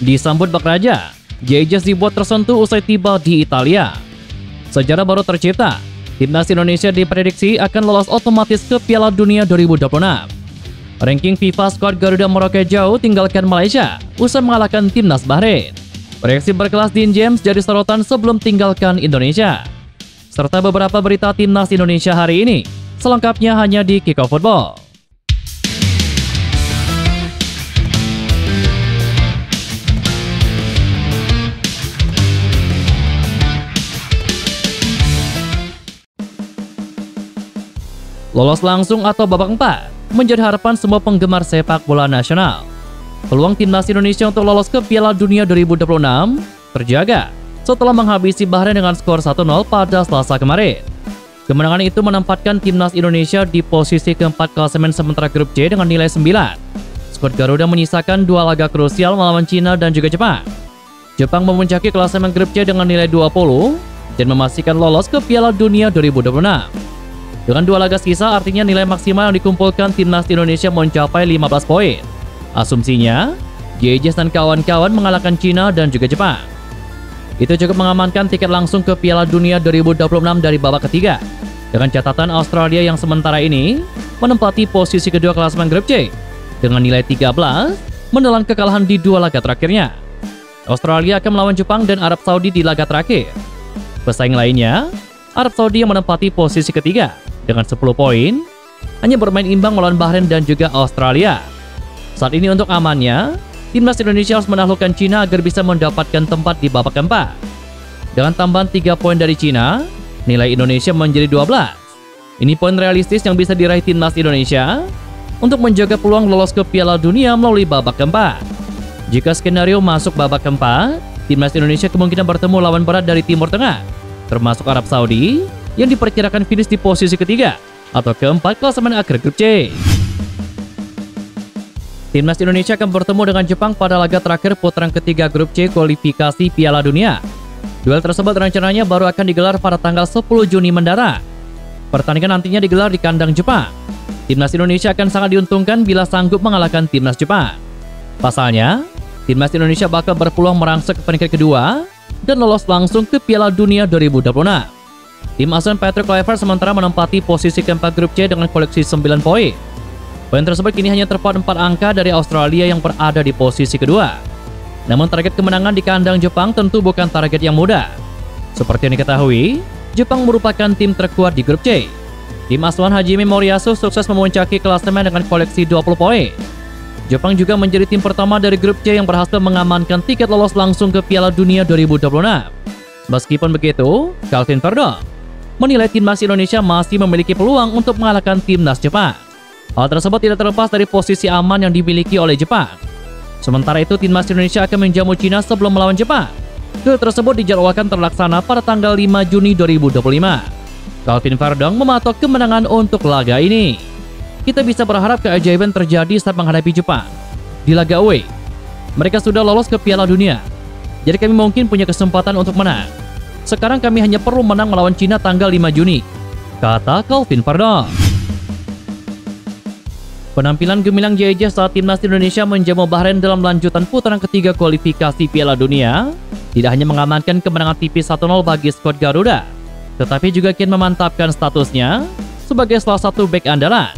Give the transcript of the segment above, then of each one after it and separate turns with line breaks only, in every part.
Disambut bak raja, Jayges dibuat tersentuh usai tiba di Italia. Sejarah baru tercipta, timnas Indonesia diprediksi akan lolos otomatis ke Piala Dunia 2026. Ranking FIFA skuad Garuda meroket jauh tinggalkan Malaysia usai mengalahkan timnas Bahrain. Proyeksi berkelas Dean James jadi sorotan sebelum tinggalkan Indonesia. Serta beberapa berita timnas Indonesia hari ini, selengkapnya hanya di Kickoff Football. Lolos langsung atau babak 4 menjadi harapan semua penggemar sepak bola nasional. Peluang timnas Indonesia untuk lolos ke Piala Dunia 2026 terjaga setelah menghabisi Bahrain dengan skor 1-0 pada Selasa kemarin. Kemenangan itu menempatkan timnas Indonesia di posisi keempat klasemen sementara grup C dengan nilai 9. Skuad Garuda menyisakan 2 laga krusial melawan Cina dan juga Jepang. Jepang memuncaki klasemen grup C dengan nilai 20 dan memastikan lolos ke Piala Dunia 2026. Dengan 2 laga sisa artinya nilai maksimal yang dikumpulkan timnas Indonesia mencapai 15 poin. Asumsinya, Jayges dan kawan-kawan mengalahkan Cina dan juga Jepang. Itu cukup mengamankan tiket langsung ke Piala Dunia 2026 dari babak ketiga. Dengan catatan Australia yang sementara ini menempati posisi kedua klasemen grup C dengan nilai 13 menelan kekalahan di 2 laga terakhirnya. Australia akan melawan Jepang dan Arab Saudi di laga terakhir. Pesaing lainnya, Arab Saudi yang menempati posisi ketiga dengan 10 poin, hanya bermain imbang melawan Bahrain dan juga Australia. Saat ini untuk amannya, timnas Indonesia harus menaklukkan Cina agar bisa mendapatkan tempat di babak keempat. Dengan tambahan 3 poin dari Cina, nilai Indonesia menjadi 12. Ini poin realistis yang bisa diraih timnas Indonesia untuk menjaga peluang lolos ke Piala Dunia melalui babak keempat. Jika skenario masuk babak keempat, timnas Indonesia kemungkinan bertemu lawan berat dari Timur Tengah, termasuk Arab Saudi, yang diperkirakan finish di posisi ketiga atau keempat klasemen akhir grup C. Timnas Indonesia akan bertemu dengan Jepang pada laga terakhir putaran ketiga grup C kualifikasi Piala Dunia. Duel tersebut rencananya baru akan digelar pada tanggal 10 Juni mendatang. Pertandingan nantinya digelar di kandang Jepang. Timnas Indonesia akan sangat diuntungkan bila sanggup mengalahkan timnas Jepang. Pasalnya, timnas Indonesia bakal berpeluang merangsek ke peringkat kedua dan lolos langsung ke Piala Dunia 2026. Tim asuhan Patrick Kluivert sementara menempati posisi keempat grup C dengan koleksi 9 poin. Poin tersebut kini hanya terpaut 4 angka dari Australia yang berada di posisi kedua. Namun target kemenangan di kandang Jepang tentu bukan target yang mudah. Seperti yang diketahui, Jepang merupakan tim terkuat di grup C. Tim asuhan Hajime Moriyasu sukses memuncaki klasemen dengan koleksi 20 poin. Jepang juga menjadi tim pertama dari grup C yang berhasil mengamankan tiket lolos langsung ke Piala Dunia 2026. Meskipun begitu, Calvin Verdong menilai timnas Indonesia masih memiliki peluang untuk mengalahkan timnas Jepang. Hal tersebut tidak terlepas dari posisi aman yang dimiliki oleh Jepang. Sementara itu, timnas Indonesia akan menjamu Cina sebelum melawan Jepang. Duel tersebut dijadwalkan terlaksana pada tanggal 5 Juni 2025. Calvin Verdong mematok kemenangan untuk laga ini. Kita bisa berharap keajaiban terjadi saat menghadapi Jepang. Di laga away, mereka sudah lolos ke Piala Dunia. Jadi kami mungkin punya kesempatan untuk menang. Sekarang kami hanya perlu menang melawan Cina tanggal 5 Juni, kata Calvin Verdong. Penampilan gemilang Jayges saat timnas Indonesia menjamu Bahrain dalam lanjutan putaran ketiga kualifikasi Piala Dunia tidak hanya mengamankan kemenangan tipis 1-0 bagi skuad Garuda, tetapi juga kian memantapkan statusnya sebagai salah satu bek andalan.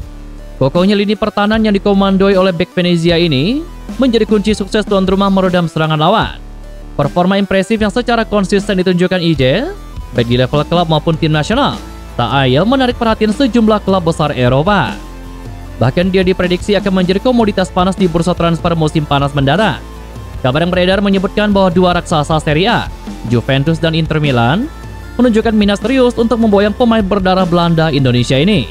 Kokohnya lini pertahanan yang dikomandoi oleh bek Venezia ini menjadi kunci sukses tuan rumah meredam serangan lawan. Performa impresif yang secara konsisten ditunjukkan IJ, baik di level klub maupun tim nasional, tak ayal menarik perhatian sejumlah klub besar Eropa. Bahkan dia diprediksi akan menjadi komoditas panas di bursa transfer musim panas mendatang. Kabar yang beredar menyebutkan bahwa 2 raksasa Serie A, Juventus dan Inter Milan, menunjukkan minat serius untuk memboyong pemain berdarah Belanda Indonesia ini.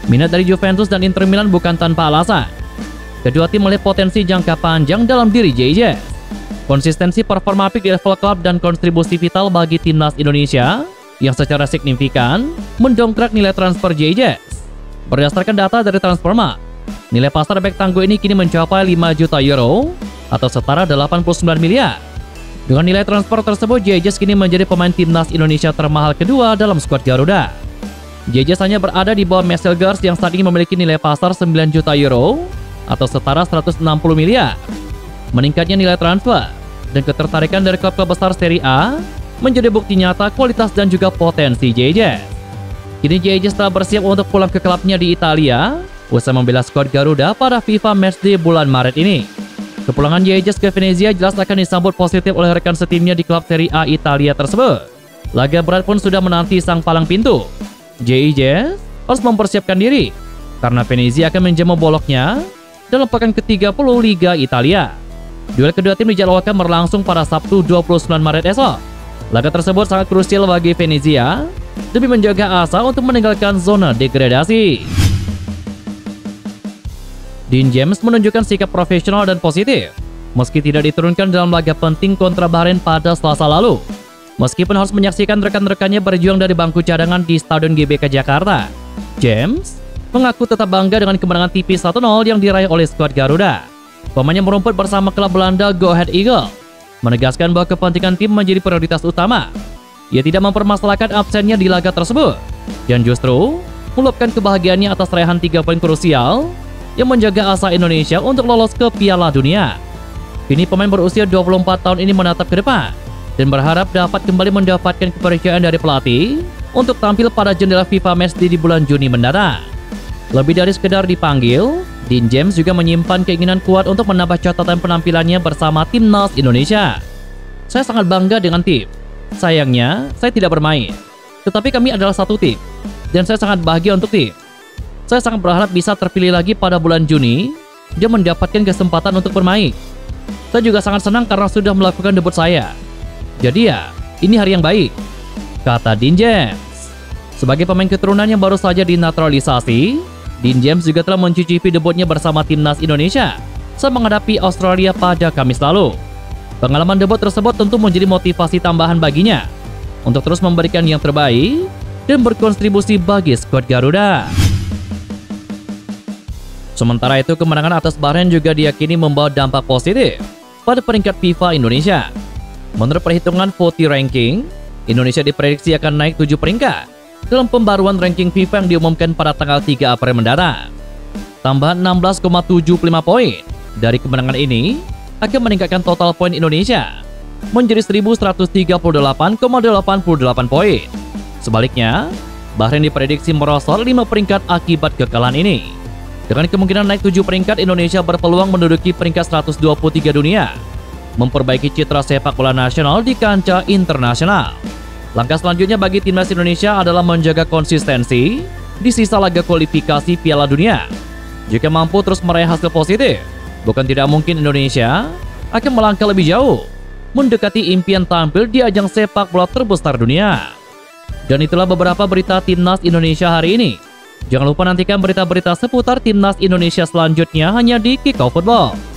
Minat dari Juventus dan Inter Milan bukan tanpa alasan. Kedua tim melihat potensi jangka panjang dalam diri Jayges. Konsistensi performa apik di level klub dan kontribusi vital bagi timnas Indonesia yang secara signifikan mendongkrak nilai transfer Jayges. Berdasarkan data dari Transfermarkt, nilai pasar bek tangguh ini kini mencapai 5 juta euro atau setara 89 miliar. Dengan nilai transfer tersebut, Jayges kini menjadi pemain timnas Indonesia termahal kedua dalam skuad Garuda. Jayges hanya berada di bawah Marcel Gers yang saat ini memiliki nilai pasar 9 juta euro atau setara 160 miliar. Meningkatnya nilai transfer dan ketertarikan dari klub-klub besar Serie A menjadi bukti nyata kualitas dan juga potensi JJ. Kini JJ telah bersiap untuk pulang ke klubnya di Italia usai membela skuad Garuda pada FIFA Matchday bulan Maret ini. Kepulangan JJ ke Venezia jelas akan disambut positif oleh rekan setimnya di klub Serie A Italia tersebut. Laga berat pun sudah menanti sang palang pintu. JJ harus mempersiapkan diri karena Venezia akan menjamu boloknya dalam pekan ke-30 Liga Italia. Duel kedua tim dijadwalkan berlangsung pada Sabtu 29 Maret esok. Laga tersebut sangat krusial bagi Venezia demi menjaga asa untuk meninggalkan zona degradasi. Dean James menunjukkan sikap profesional dan positif meski tidak diturunkan dalam laga penting kontra Bahrain pada Selasa lalu. Meskipun harus menyaksikan rekan-rekannya berjuang dari bangku cadangan di Stadion GBK Jakarta, James mengaku tetap bangga dengan kemenangan tipis 1-0 yang diraih oleh skuad Garuda. Pemainnya merumput bersama klub Belanda Go Ahead Eagles, menegaskan bahwa kepentingan tim menjadi prioritas utama. Ia tidak mempermasalahkan absennya di laga tersebut, dan justru meluapkan kebahagiaannya atas raihan 3 poin krusial yang menjaga asa Indonesia untuk lolos ke Piala Dunia. Kini pemain berusia 24 tahun ini menatap ke depan dan berharap dapat kembali mendapatkan kepercayaan dari pelatih untuk tampil pada jendela FIFA Matchday di bulan Juni mendatang. Lebih dari sekedar dipanggil, Dean James juga menyimpan keinginan kuat untuk menambah catatan penampilannya bersama timnas Indonesia. Saya sangat bangga dengan tim. Sayangnya, saya tidak bermain. Tetapi kami adalah satu tim, dan saya sangat bahagia untuk tim. Saya sangat berharap bisa terpilih lagi pada bulan Juni dan mendapatkan kesempatan untuk bermain. Saya juga sangat senang karena sudah melakukan debut saya. Jadi ya, ini hari yang baik, kata Dean James. Sebagai pemain keturunan yang baru saja dinaturalisasi, Dean James juga telah mencicipi debutnya bersama timnas Indonesia saat menghadapi Australia pada Kamis lalu. Pengalaman debut tersebut tentu menjadi motivasi tambahan baginya untuk terus memberikan yang terbaik dan berkontribusi bagi skuad Garuda. Sementara itu, kemenangan atas Bahrain juga diyakini membawa dampak positif pada peringkat FIFA Indonesia. Menurut perhitungan VOTI Ranking, Indonesia diprediksi akan naik 7 peringkat dalam pembaruan ranking FIFA yang diumumkan pada tanggal 3 April mendatang. Tambahan 16,75 poin dari kemenangan ini akan meningkatkan total poin Indonesia menjadi 1.138,88 poin. Sebaliknya, Bahrain diprediksi merosot 5 peringkat akibat kekalahan ini. Dengan kemungkinan naik 7 peringkat, Indonesia berpeluang menduduki peringkat 123 dunia, memperbaiki citra sepak bola nasional di kancah internasional. Langkah selanjutnya bagi timnas Indonesia adalah menjaga konsistensi di sisa laga kualifikasi Piala Dunia. Jika mampu terus meraih hasil positif, bukan tidak mungkin Indonesia akan melangkah lebih jauh, mendekati impian tampil di ajang sepak bola terbesar dunia. Dan itulah beberapa berita timnas Indonesia hari ini. Jangan lupa nantikan berita-berita seputar timnas Indonesia selanjutnya hanya di Kickoff Football.